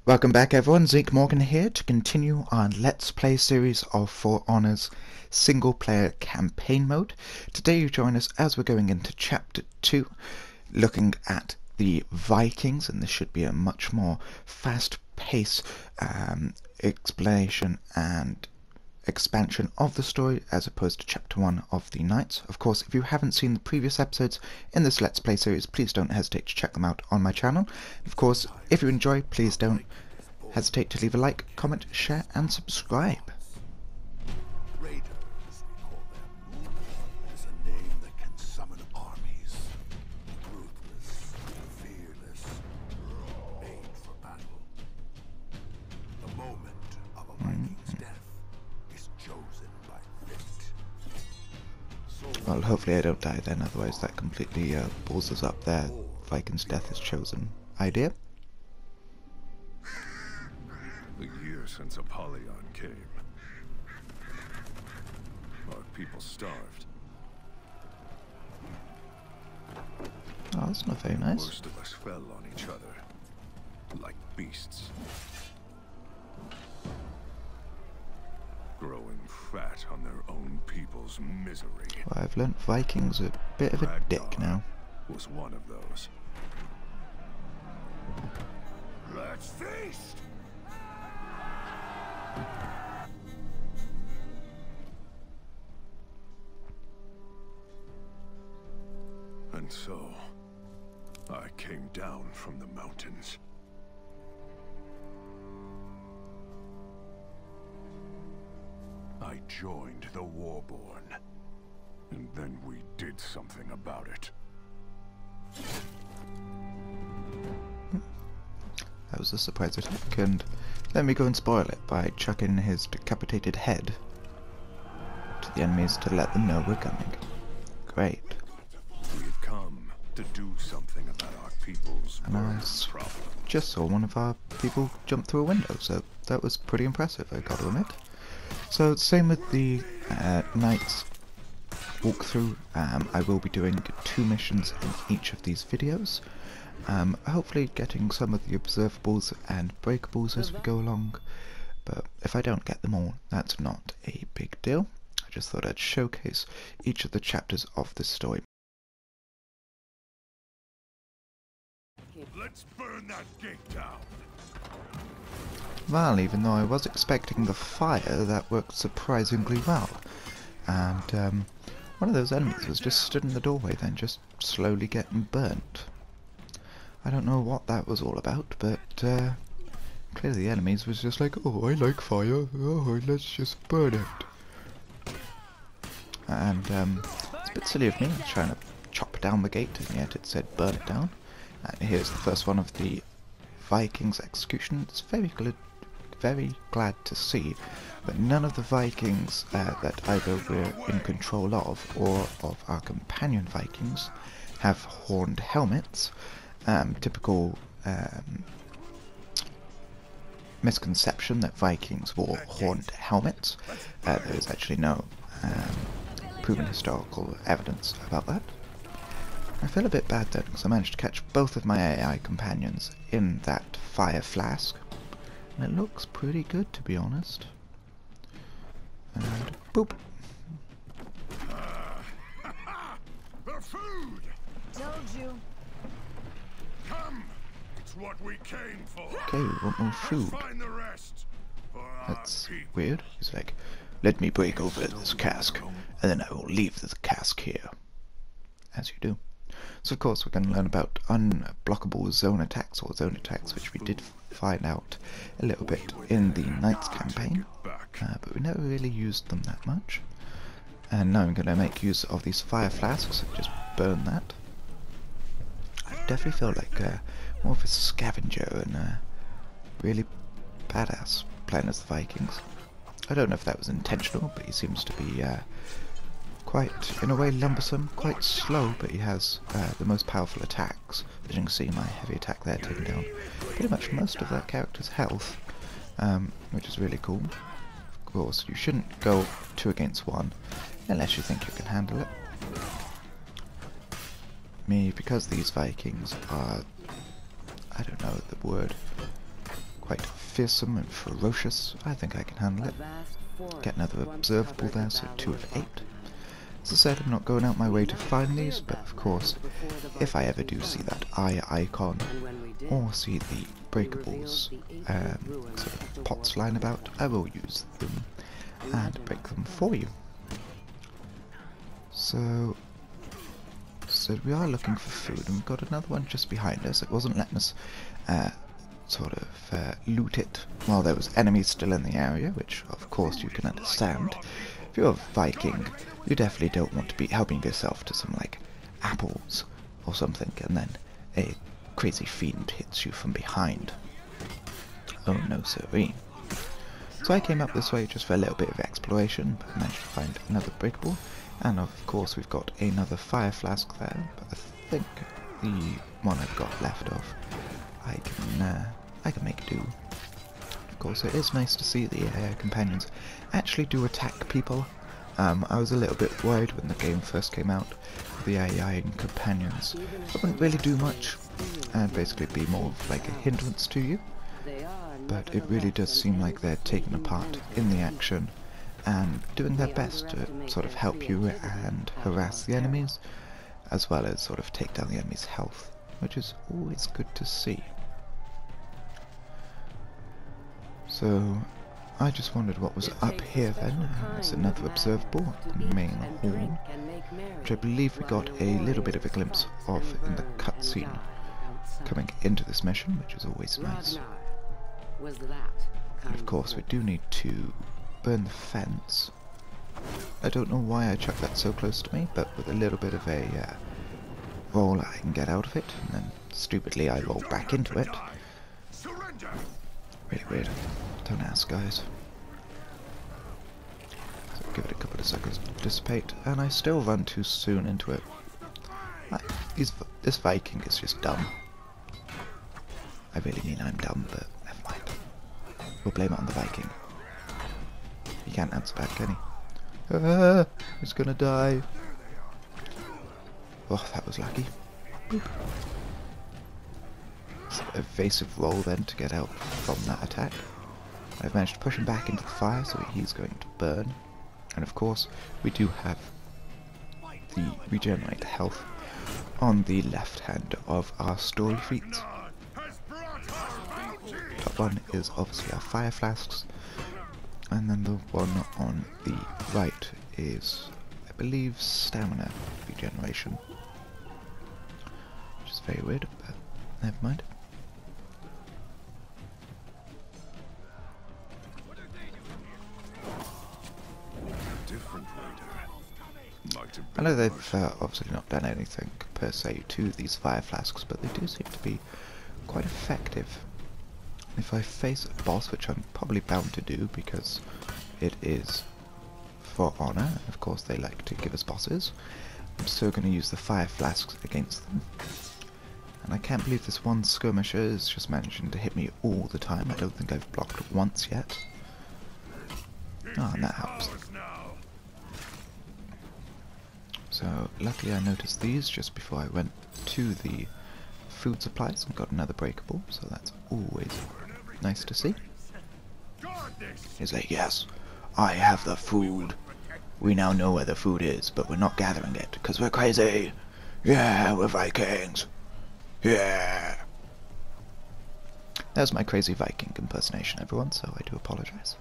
Welcome back everyone, Zeke Morgan here to continue our Let's Play series of For Honor's single player campaign mode. Today you join us as we're going into chapter 2, looking at the Vikings, and this should be a much more fast-paced explanation and expansion of the story as opposed to chapter 1 of the Knights. Of course, if you haven't seen the previous episodes in this Let's Play series, please don't hesitate to check them out on my channel. Of course, if you enjoy, please don't hesitate to leave a like, comment, share and subscribe. Raiders, we call them. It's a name that can summon armies. Ruthless, fearless, made for battle. The moment of a Viking's death is chosen by fate. Well, hopefully I don't die then, otherwise that completely balls us up there. Viking's death is chosen idea. A year since Apollyan came. Our people starved. Oh, that's not very nice. Most of us fell on each other, like beasts. Growing fat on their own people's misery. Well, I've learnt Viking's a bit of a dick now. Was one of those. Let's feast! And so, I came down from the mountains. I joined the Warborn, and then we did something about it. That was a surprise attack, and let me go and spoil it by chucking his decapitated head to the enemies to let them know we're coming. Great. We've come to do something about our people's And I problem. just saw one of our people jump through a window, so that was pretty impressive, I gotta admit. So, same with the Knights walkthrough. I will be doing 2 missions in each of these videos. Hopefully getting some of the observables and breakables as we go along, but if I don't get them all, that's not a big deal. I just thought I'd showcase each of the chapters of this story. Let's burn that gate down. Well, even though I was expecting the fire, that worked surprisingly well. And one of those enemies was just stood in the doorway then, just slowly getting burnt. I don't know what that was all about, but clearly the enemies was just like, oh, I like fire, oh, let's just burn it. And it's a bit silly of me trying to chop down the gate, and yet it said burn it down. And here's the first one of the Vikings execution. It's very glad to see that none of the Vikings that either we're in control of or of our companion Vikings have horned helmets. Typical misconception that Vikings wore horned helmets. There is actually no proven historical evidence about that. I feel a bit bad then, because I managed to catch both of my AI companions in that fire flask, and it looks pretty good, to be honest. And boop! The food! Told you. Come! It's what we came for. Okay, we want more food. Find the rest for our That's people. weird. He's like, let me break over this cask, and then I will leave the cask here. As you do. So of course we're going to learn about unblockable zone attacks, or zone attacks, which we did find out a little bit in the Knights campaign, but we never really used them that much. And now I'm going to make use of these fire flasks, just burn that. I definitely feel like more of a scavenger and really badass playing as the Vikings. I don't know if that was intentional, but he seems to be quite, in a way, lumbersome, quite slow, but he has the most powerful attacks. As you can see, my heavy attack there taking down pretty much most of that character's health, which is really cool. Of course, you shouldn't go 2 against 1 unless you think you can handle it. Because these Vikings are, I don't know the word, quite fearsome and ferocious. I think I can handle it. Get another observable there, so 2 of 8. As I said, I'm not going out my way to find these, but of course, if I ever do see that eye icon, or see the breakables sort of pots lying about, I will use them and break them for you. So we are looking for food, and we've got another one just behind us. It wasn't letting us loot it while there was enemies still in the area, which of course you can understand. If you're a Viking, you definitely don't want to be helping yourself to some like apples or something, and then a crazy fiend hits you from behind. Oh no sirree. So I came up this way just for a little bit of exploration, but managed to find another breakable, and of course we've got another fire flask there, but I think the one I've got left of I can make do. Of course, it is nice to see the companions actually do attack people. I was a little bit worried when the game first came out. The AI and companions wouldn't really do much, and basically be more of like a hindrance to you. But it really does seem like they're taking a part in the action and doing their best to sort of help you and harass the enemies, as well as sort of take down the enemy's health, which is always good to see. So I just wondered what was up here then. There's another observable, the main hall, which I believe we got a little bit of a glimpse of in the cutscene coming into this mission, which is always nice. And of course we do need to burn the fence. I don't know why I chucked that so close to me, but with a little bit of a roll I can get out of it, and then stupidly I roll back into it. Really weird. Don't ask, guys. So give it a couple of seconds to dissipate, and I still run too soon into it. This Viking is just dumb. I really mean I'm dumb, but never mind. We'll blame it on the Viking. He can't answer back, can he? He's gonna die. Oh, that was lucky. Boop. It's an evasive roll then to get out from that attack. I've managed to push him back into the fire, so he's going to burn. And of course, we do have the regenerate health on the left hand of our story feats. Top one is obviously our fire flasks, and then the one on the right is, I believe, stamina regeneration. Which is very weird, but never mind. I know they've obviously not done anything per se to these fire flasks, but they do seem to be quite effective. If I face a boss, which I'm probably bound to do because it is for honor, and of course they like to give us bosses, I'm still going to use the fire flasks against them. And I can't believe this one skirmisher is just managing to hit me all the time. I don't think I've blocked once yet. Oh, and that helps. So luckily I noticed these just before I went to the food supplies and got another breakable, so that's always nice to see. He's like, yes, I have the food. We now know where the food is, but we're not gathering it because we're crazy. Yeah, we're Vikings. Yeah. That was my crazy Viking impersonation, everyone, so I do apologize.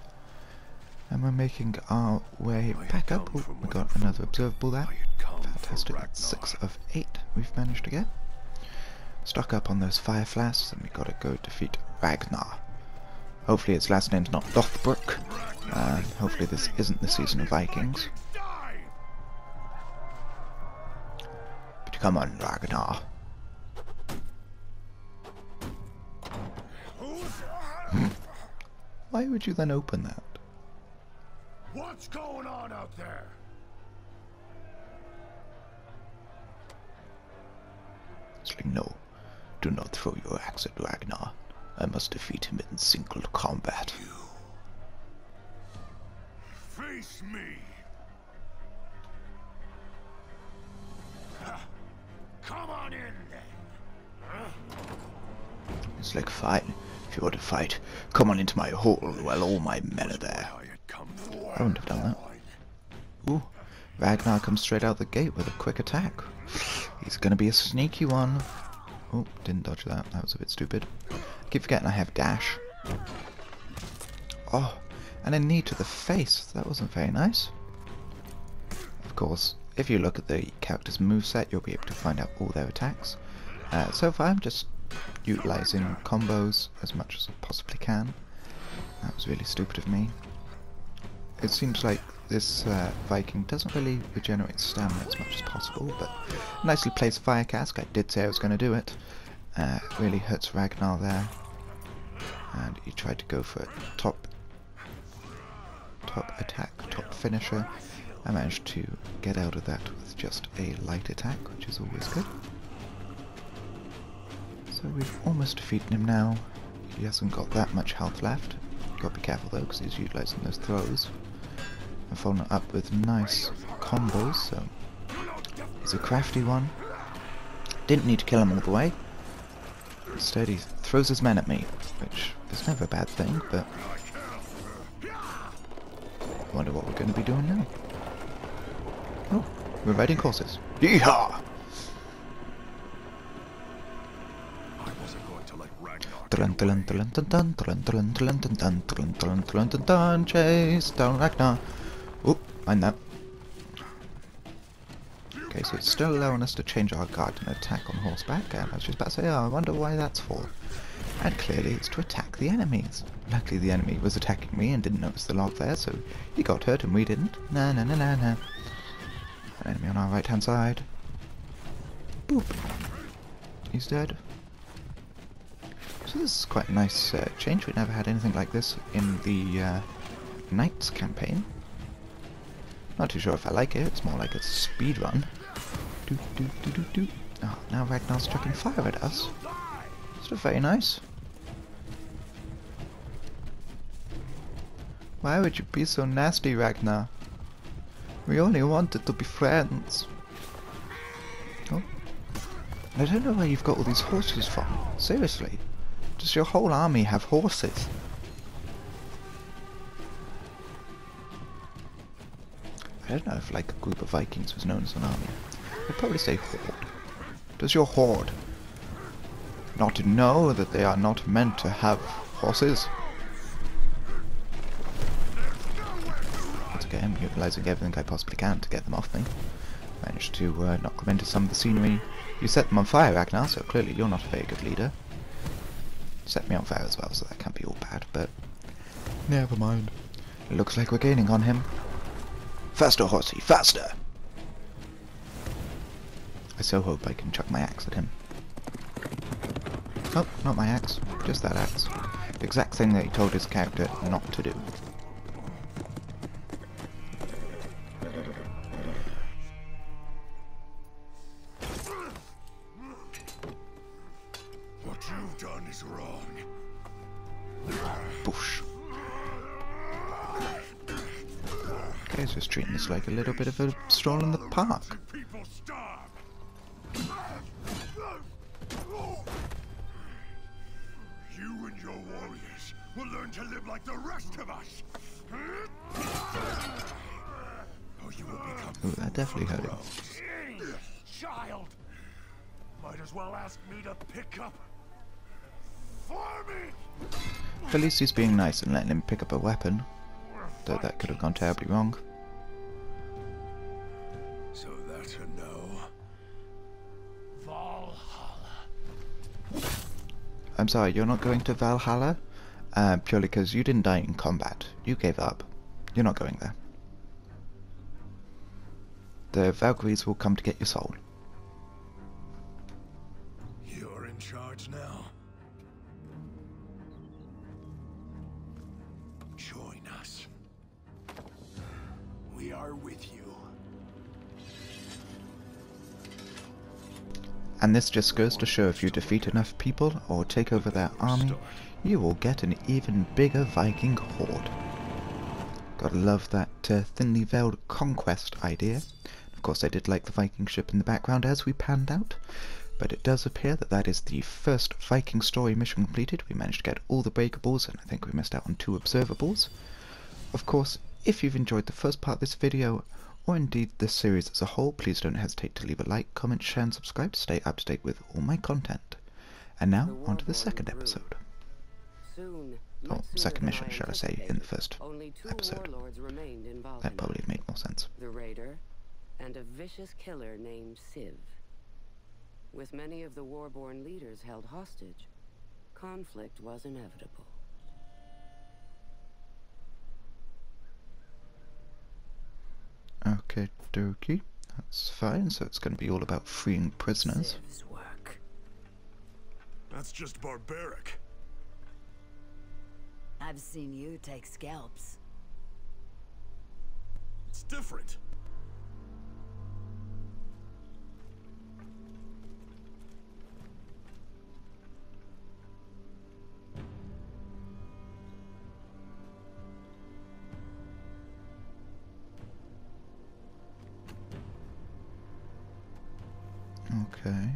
And we're making our way back up. Oh, we got another observable there. Fantastic, that's 6 of 8 we've managed to get. Stock up on those fire flasks, and we gotta go defeat Ragnar. Hopefully his last name's not Lothbrok, and hopefully this isn't the season of Vikings. But come on, Ragnar. Why would you then open that? What's going on out there? It's like, no, do not throw your axe at Ragnar. I must defeat him in single combat. Face me! Come on in then! It's like, fine, if you want to fight, come on into my hall while all my men are there. I wouldn't have done that. Ooh, Ragnar comes straight out the gate with a quick attack. He's gonna be a sneaky one. Oh, didn't dodge that. That was a bit stupid. I keep forgetting I have dash. Oh, and a knee to the face. That wasn't very nice. Of course, if you look at the character's moveset, you'll be able to find out all their attacks. So far, I'm just utilising combos as much as I possibly can. That was really stupid of me. It seems like this Viking doesn't really regenerate stamina as much as possible, but nicely placed fire cask. I did say I was going to do it. Really hurts Ragnar there. And he tried to go for a top attack, top finisher. I managed to get out of that with just a light attack, which is always good. So we've almost defeated him now. He hasn't got that much health left. Got to be careful though, because he's utilising those throws. I'm following it up with nice combos, so he's a crafty one. Didn't need to kill him all the way. Instead he throws his men at me, which is never a bad thing, but I wonder what we're going to be doing now. Oh, we're riding horses. Yeehaw! Chase down Ragnar. Oop, mind that. Okay, so it's still allowing us to change our guard and attack on horseback, and I was just about to say, oh, I wonder why that's for. And clearly it's to attack the enemies. Luckily the enemy was attacking me and didn't notice the log there, so he got hurt and we didn't. Nah. An enemy on our right hand side. Boop. He's dead. So this is quite a nice change. We never had anything like this in the Knights campaign. Not too sure if I like it. It's more like a speed run. Oh, now Ragnar's chucking fire at us. Still very nice. Why would you be so nasty, Ragnar? We only wanted to be friends. Oh. I don't know where you've got all these horses from. Seriously. Does your whole army have horses? I don't know if like a group of Vikings was known as an army. I'd probably say horde. Does your horde not know that they are not meant to have horses? That's okay, I'm utilising everything I possibly can to get them off me. Managed to knock them into some of the scenery. You set them on fire, Ragnar, so clearly you're not a very good leader. Set me on fire as well, so that can't be all bad, but never mind. It looks like we're gaining on him. Faster, horsey, faster! I so hope I can chuck my axe at him. Oh, not my axe, just that axe. The exact thing that he told his character not to do. What you've done is wrong. Boosh. Okay, so just treating this like a little bit of a stroll in the park. People starve. You and your warriors will learn to live like the rest of us. Or you will become Ooh, that definitely hurt him. child. Might as well ask me to pick up for me. At least he's being nice and letting him pick up a weapon. Though that could have gone terribly wrong. So that's a no. Valhalla. I'm sorry, you're not going to Valhalla? Purely because you didn't die in combat. You gave up. You're not going there. The Valkyries will come to get your soul. You're in charge now. Join us. We are with you. And this just goes to show if you defeat enough people or take over their army, you will get an even bigger Viking horde. Gotta love that thinly veiled conquest idea. Of course I did like the Viking ship in the background as we panned out. But it does appear that that is the first Viking story mission completed. We managed to get all the breakables, and I think we missed out on 2 observables. Of course, if you've enjoyed the first part of this video, or indeed this series as a whole, please don't hesitate to leave a like, comment, share and subscribe to stay up to date with all my content. And now, on to the second episode. Or second mission, shall I say, in the first episode. That probably made more sense. The raider, and a vicious killer named Civ. With many of the Warborn leaders held hostage, conflict was inevitable. Okay, dokie. That's fine, so it's going to be all about freeing prisoners. Civ's work. That's just barbaric. I've seen you take scalps. It's different. Okay.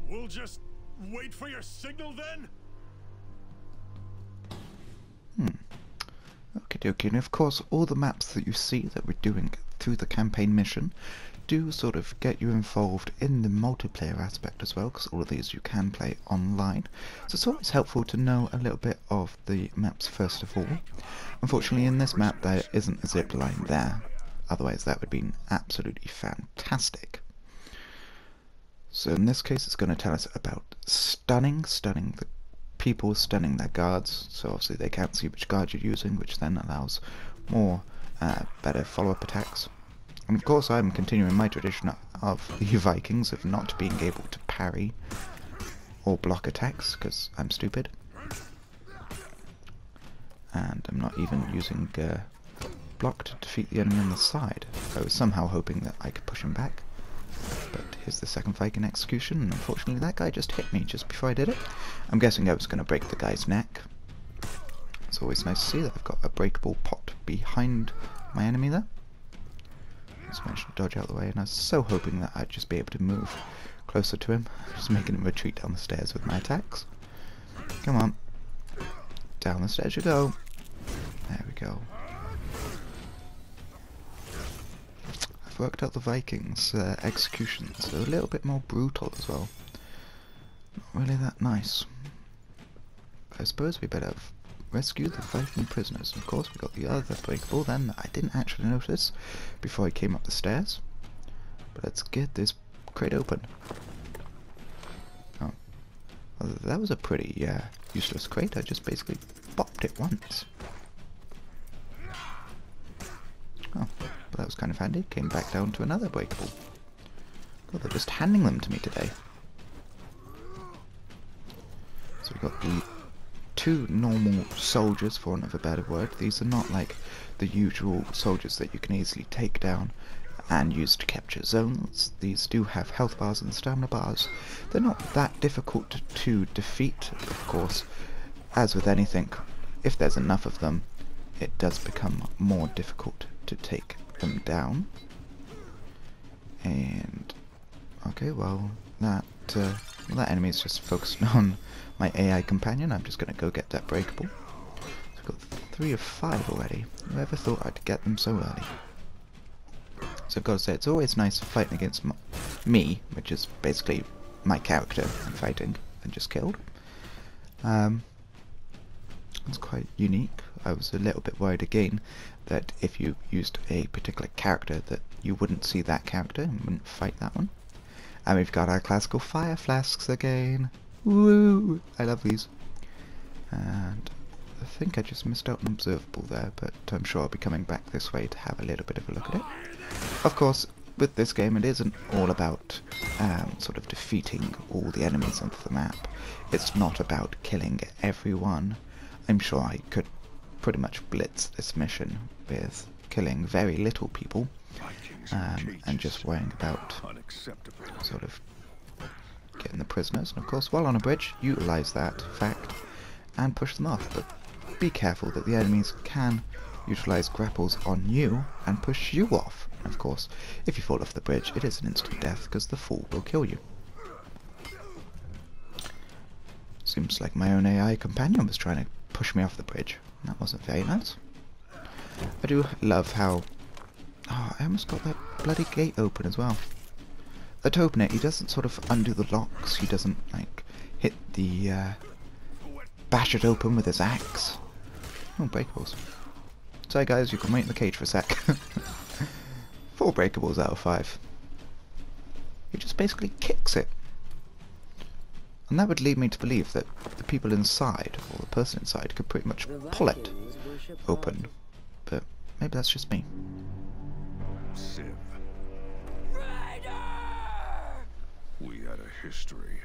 We'll just wait for your signal then? Okay, dokie. And of course, all the maps that you see that we're doing through the campaign mission do sort of get you involved in the multiplayer aspect as well, because all of these you can play online. So it's always helpful to know a little bit of the maps first of all. Unfortunately, in this map there isn't a zip line there. Otherwise that would have been absolutely fantastic. So in this case it's going to tell us about stunning the people, stunning their guards, so obviously they can't see which guard you're using, which then allows more better follow-up attacks. And of course I'm continuing my tradition of the Vikings of not being able to parry or block attacks, because I'm stupid. And I'm not even using block to defeat the enemy on the side. I was somehow hoping that I could push him back. But here's the second Viking execution, and unfortunately that guy just hit me just before I did it. I'm guessing I was going to break the guy's neck. It's always nice to see that I've got a breakable pot behind my enemy there. Just managed to dodge out of the way, and I was so hoping that I'd just be able to move closer to him, just making him retreat down the stairs with my attacks. Come on. Down the stairs you go. There we go. I've worked out the Vikings' executions, so a little bit more brutal as well. Not really that nice. But I suppose we better rescue the Viking prisoners. Of course, we got the other breakable then that I didn't actually notice before I came up the stairs. But let's get this crate open. Oh, well, that was a pretty useless crate. I just basically bopped it once. Oh, but that was kind of handy. Came back down to another breakable. God, they're just handing them to me today. So we've got the 2 normal soldiers, for want of a better word. These are not like the usual soldiers that you can easily take down and use to capture zones. These do have health bars and stamina bars. They're not that difficult to defeat, of course. As with anything, if there's enough of them, it does become more difficult to take them down. And okay, well that enemy is just focused on my AI companion. I'm just going to go get that breakable. So I've got 3 of 5 already. Whoever thought I'd get them so early? So I've got to say, it's always nice fighting against me, which is basically my character I'm fighting and just killed. It's quite unique. I was a little bit worried again that if you used a particular character that you wouldn't see that character and wouldn't fight that one. And we've got our classical fire flasks again. Woo! I love these. And I think I just missed out an observable there, but I'm sure I'll be coming back this way to have a little bit of a look at it. Of course, with this game it isn't all about sort of defeating all the enemies onto the map. It's not about killing everyone. I'm sure I could pretty much blitz this mission with killing very little people and just worrying about sort of getting the prisoners. And of course, while on a bridge, utilise that fact and push them off. But be careful that the enemies can utilize grapples on you and push you off. Of course, if you fall off the bridge, it is an instant death because the fall will kill you. Seems like my own AI companion was trying to push me off the bridge. That wasn't very nice. I do love how... Oh, I almost got that bloody gate open as well. To open it, he doesn't sort of undo the locks. He doesn't, like, hit the... bash it open with his axe. Oh, breakables. Sorry guys, you can wait in the cage for a sec. 4 breakables out of 5. He just basically kicks it. And that would lead me to believe that the people inside, or the person inside, could pretty much pull it open. But maybe that's just me. Civ. We had a history.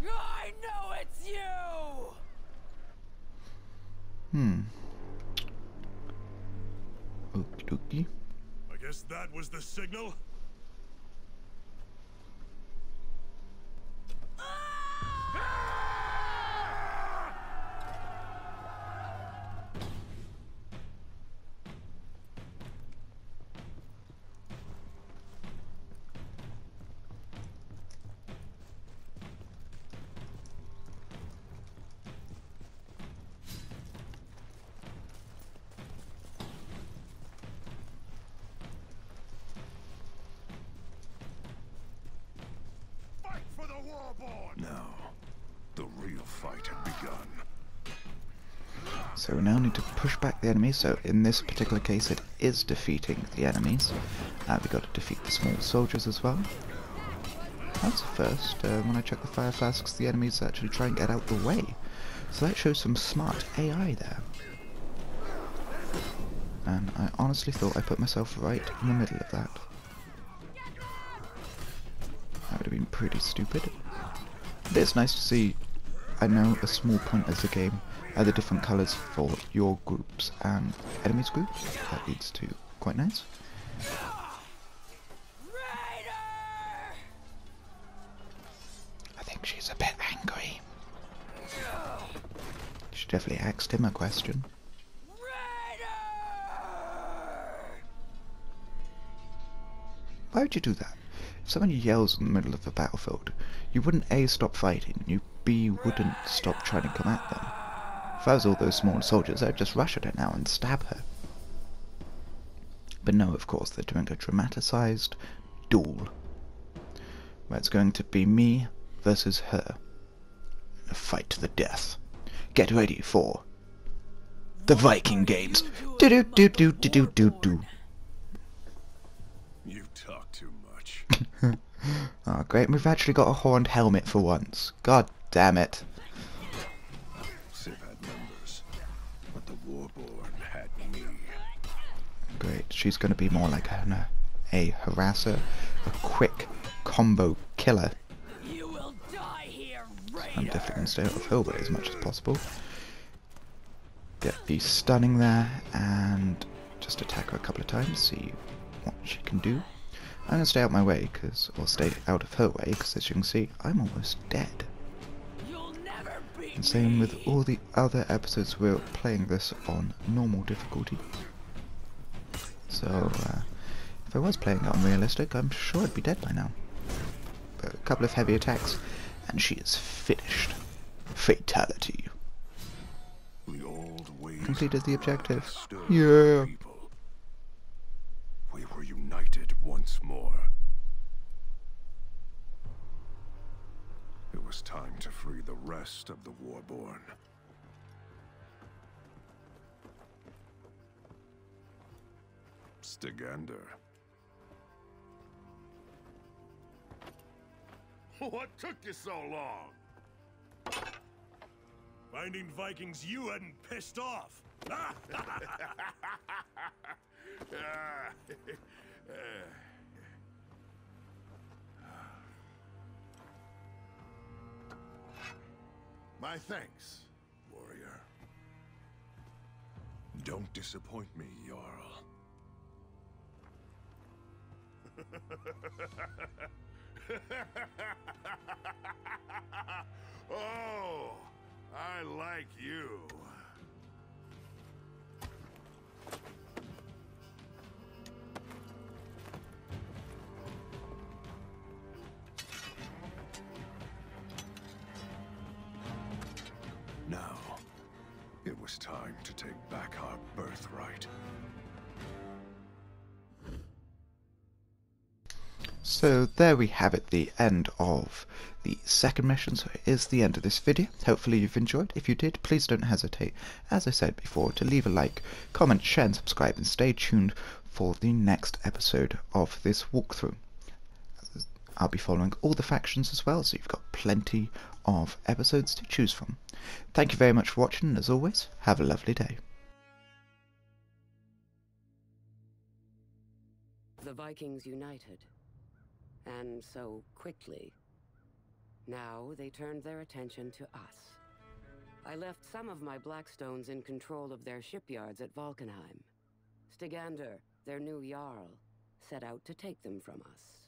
I know it's you! Okie dokie. I guess that was the signal. Fight for the Warborn! Now, the real fight had begun. So we now need to push back the enemies. So in this particular case, it is defeating the enemies. We've got to defeat the small soldiers as well. That's a first. When I check the fire flasks, the enemies actually try and get out the way. So that shows some smart AI there. And I honestly thought I put myself right in the middle of that. That would have been pretty stupid. But it's nice to see, I know, a small point of the game are the different colours for your groups and enemies groups. That leads to quite nice. I think she's a bit angry. She definitely asked him a question. Why would you do that? If someone yells in the middle of the battlefield, you wouldn't A, stop fighting, and you B, wouldn't stop trying to come at them. If I was all those small soldiers, I'd just rush at her now and stab her. But no, of course, they're doing a dramatised duel, where it's going to be me versus her. A fight to the death. Get ready for the Viking games. Do do do do do do do do. You talk too much. Oh, great, we've actually got a horned helmet for once. God damn it. Civ had members, but the Warborn had me. Great, she's going to be more like a harasser, a quick combo killer. You will die here, I'm definitely going to stay out of her way as much as possible. Get the stunning there, and just attack her a couple of times, see what she can do. I'm going to stay out my way, or stay out of her way, because as you can see, I'm almost dead. You'll never beat And same me. with all the other episodes, we're playing this on normal difficulty. So, if I was playing it on realistic, I'm sure I'd be dead by now. But a couple of heavy attacks, and she is finished. Fatality. The old ways Completed the objective. stood Yeah. people. We were united once more. It was time to free the rest of the Warborn. Stigander. What took you so long? Finding Vikings you hadn't pissed off. My thanks, warrior. Don't disappoint me, Jarl. Oh, I like you. Now, it was time to take back our birthright. So there we have it, the end of the second mission. So it is the end of this video. Hopefully you've enjoyed. If you did, please don't hesitate, as I said before, to leave a like, comment, share and subscribe, and stay tuned for the next episode of this walkthrough. I'll be following all the factions as well, so you've got plenty of episodes to choose from. Thank you very much for watching, and as always, have a lovely day. The Vikings united. And so quickly. Now they turned their attention to us. I left some of my Blackstones in control of their shipyards at Valkenheim. Stygander, their new Jarl, set out to take them from us.